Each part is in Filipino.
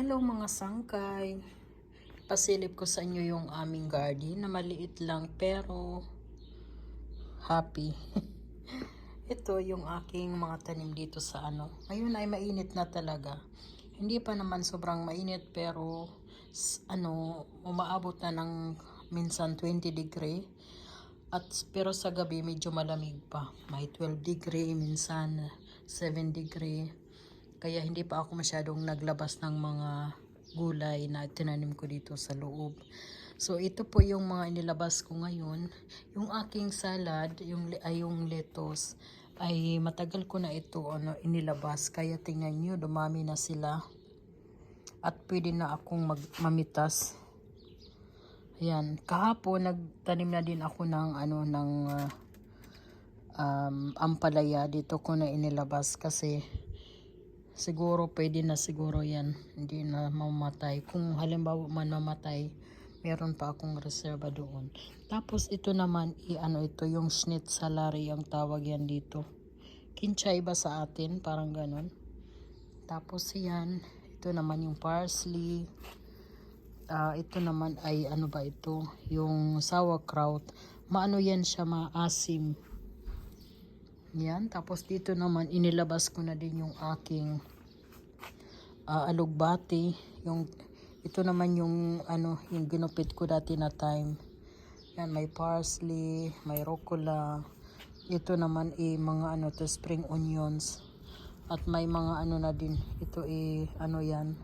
Hello mga sangkay. Pasilip ko sa inyo yung aming garden na maliit lang pero happy. Ito yung aking mga tanim dito sa Ngayon ay mainit na talaga. Hindi pa naman sobrang mainit pero umaabot na ng minsan 20 degree. Pero sa gabi medyo malamig pa. May 12 degree, minsan 7 degree. Kaya hindi pa ako masyadong naglabas ng mga gulay na tinanim ko dito sa loob. So ito po yung mga inilabas ko ngayon. Yung aking salad, yung lettuce, ay matagal ko na ito inilabas. Kaya tingnan nyo, dumami na sila. At pwede na akong mamitas. Ayan, kahapon nagtanim na din ako ng ampalaya. Dito ko na inilabas kasi siguro pwede na siguro yan, hindi na mamatay. Kung halimbawa man mamatay, meron pa akong reserva doon. Tapos ito naman ito yung schnitzelari ang tawag yan dito. Kinchay ba sa atin, parang ganon. Tapos yan, ito naman yung parsley. Ito naman ay ito, yung sauerkraut. Maano yan siya, maasim. Yan, tapos dito naman inilabas ko na din yung aking alugbati. Ito naman yung yung ginupit ko dati na thyme. Yan, may parsley, may rucola. Ito naman mga spring onions. At may mga na din. Ito yan,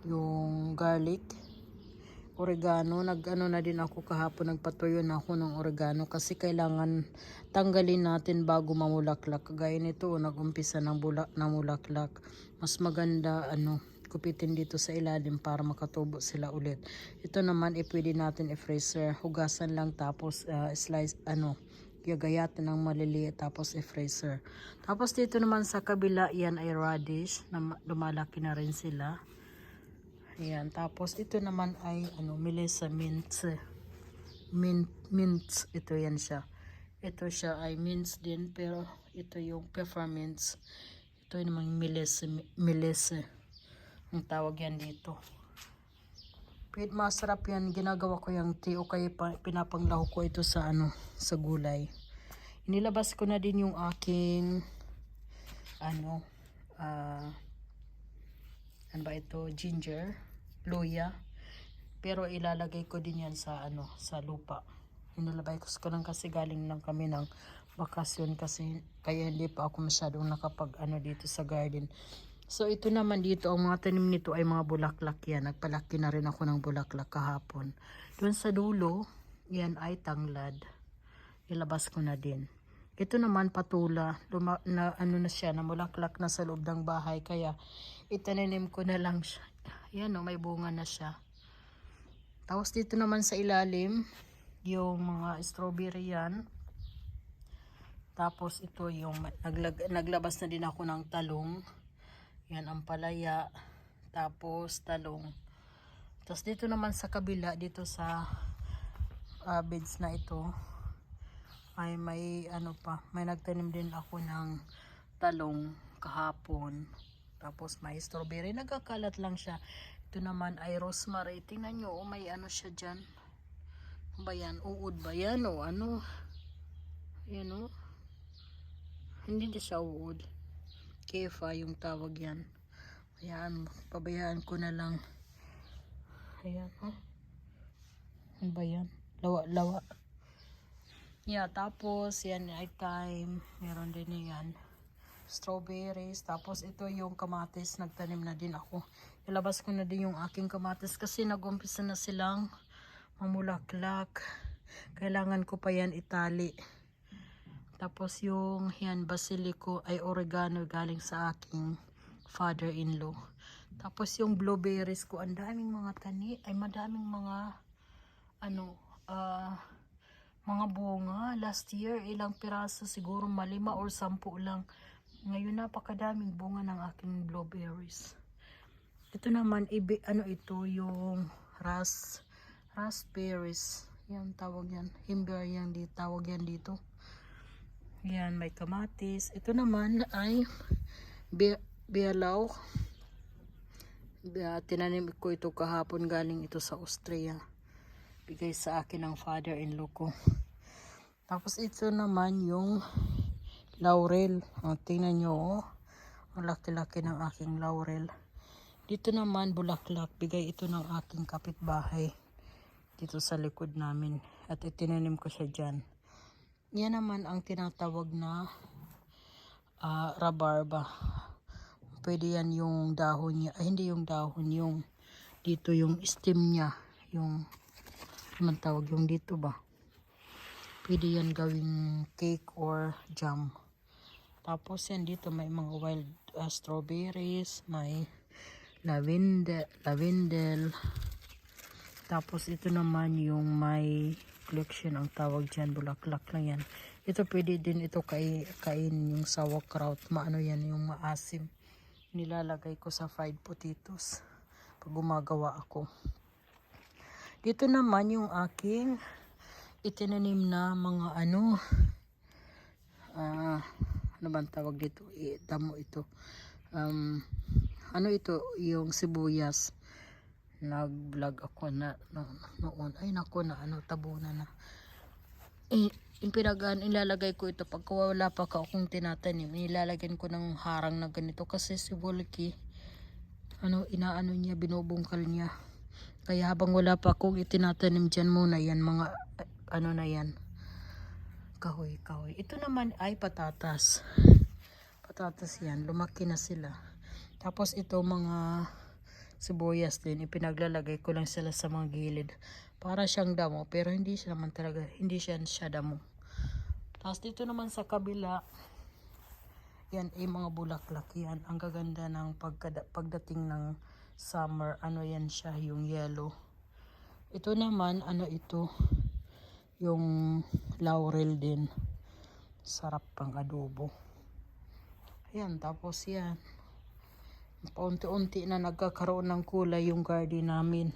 yung garlic. Oregano, na din ako kahapon, nagpatuyo na ako ng oregano kasi kailangan tanggalin natin bago mamulaklak. Kagaya nito, nagumpisa ng mulaklak. Mas maganda kupitin dito sa ilalim para makatubo sila ulit. Ito naman pwede natin i-freezer, hugasan lang tapos slice gagayatin ng maliliit tapos i-freezer. Tapos dito naman sa kabila, yan ay radish na lumalaki na rin sila. Ayan, tapos ito naman ay Melissa mince. Mince, ito yan siya. Ito siya ay mince din, pero ito yung peppermints. Ito naman Melissa. Ang tawag yan dito. Masarap yan, ginagawa ko yung tea o kaya pinapanglaho ko ito sa sa gulay. Inilabas ko na din yung aking ginger, luya, pero ilalagay ko din yan sa sa lupa. Inilabay ko lang kasi galing lang kami ng bakasyon kasi kaya hindi pa ako masyadong nakapag dito sa garden. So ito naman dito, ang mga tanim nito ay mga bulaklak yan. Nagpalaki na rin ako ng bulaklak kahapon. Doon sa dulo, yan ay tanglad. Ilabas ko na din. Ito naman patula, na siya, na mulaklak na sa loob ng bahay, kaya itananim ko na lang siya. Yan may bunga na siya. Tapos dito naman sa ilalim, yung mga strawberry yan. Tapos ito yung naglabas na din ako ng talong. Yan ang palaya. Tapos talong. Tapos dito naman sa kabila, dito sa beds na ito, ay may may nagtanim din ako ng talong kahapon. Tapos may strawberry, nagkakalat lang siya. Ito naman ay rosemary. Tingnan nyo, may siya dyan. Ano ba yan? Uod ba yan o Yan Hindi na siya uod. Kefa yung tawag yan. Ayan, pabayaan ko na lang. Ayan, Ano ba yan? Lawa. Yeah, tapos yan ay thyme. Meron din yan. Strawberries. Tapos ito yung kamatis. Nagtanim na din ako. Ilabas ko na din yung aking kamatis kasi nag-umpisa na silang mamulaklak. Kailangan ko pa yan itali. Tapos yung yan basilico ay oregano galing sa aking father-in-law. Tapos yung blueberries ko, ang daming mga madaming mga mga bunga. Last year, ilang piraso, siguro 5 or 10 lang. Ngayon napakadaming bunga ng aking blueberries. Ito naman ito yung raspberries. Yan tawag yan. Himbeer yan tawag yan dito. Yan, may kamatis. Ito naman ay bialaw. Tinanim ko ito kahapon, galing ito sa Austria. Bigay sa akin ng father-in-law ko. Tapos ito naman yung laurel. Tingnan nyo, ang laki-laki ng aking laurel. Dito naman bulaklak. Bigay ito ng aking kapitbahay. Dito sa likod namin. At itinanim ko siya dyan. Yan naman ang tinatawag na rabarba. Pwede yan yung dahon niya. Ay, hindi yung dahon. Yung dito yung stem niya. Yung, naman tawag yung dito ba? Pwede yan gawing cake or jam. Tapos yan dito may mga wild strawberries. May lavendel. Tapos ito naman yung may collection ang tawag dyan. Bulaklak lang yan. Ito pwede din ito kain yung sauerkraut. Maano yan yung maasim. Nilalagay ko sa fried potatoes pag gumagawa ako. Dito naman yung aking itinanim na mga ano bang tawag dito? Damo ito. Ano ito? Yung sibuyas. Nag-vlog ako na noon. Ay nako na tabunan na. Yung ilalagay ko ito pag wala pa akong tinatanim, ilalagyan ko ng harang na ganito kasi si Volky inaano niya, binubungkal niya. Kaya habang wala pa akong itinatanim dyan muna yan mga na yan, kahoy. Ito naman ay patatas yan, lumaki na sila. Tapos ito mga sibuyas din, ipinaglalagay ko lang sila sa mga gilid para siyang damo, pero hindi siya naman talaga, hindi siya damo. Tapos dito naman sa kabila, yan ay mga bulaklak yan. Ang gaganda ng pagdating ng summer. Yan siya, yung yellow. Ito naman, ito, yung laurel din. Sarap pang adobo. Ayan, tapos yan. Paunti-unti na nagkakaroon ng kulay yung garden namin.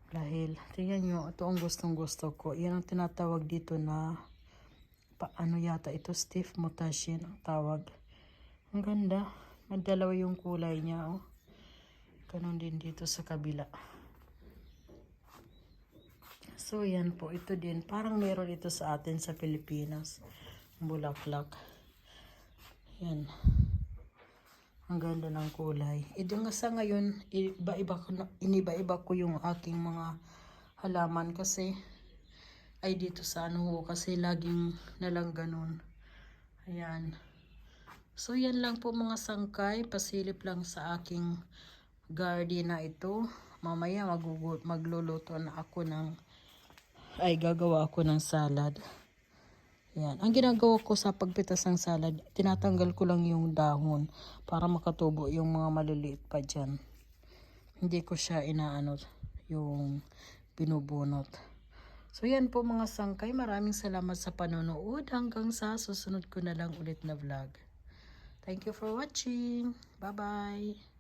Dahil, tingnan nyo, ito ang gustong-gusto ko. Yan ang tinatawag dito na yata ito, Steve Mutashin ang tawag. Ang ganda, magdalawa yung kulay niya. Ganon din dito sa kabila. So yan po, ito din parang meron ito sa atin sa Pilipinas, bulaklak. Yan, ang ganda ng kulay. Nga sa ngayon iniba-iba ko yung aking mga halaman kasi ay dito sa kasi laging nalang ganun. Ayan. So yan lang po mga sangkay, pasilip lang sa aking garden na ito. Mamaya magluluto na ako gagawa ako ng salad. Ayan. Ang ginagawa ko sa pagpitas ng salad, tinatanggal ko lang yung dahon para makatubo yung mga maliliit pa dyan. Hindi ko siya yung binubunot. So yan po mga sangkay, maraming salamat sa panonood. Hanggang sa susunod ko na lang ulit na vlog. Thank you for watching. Bye-bye.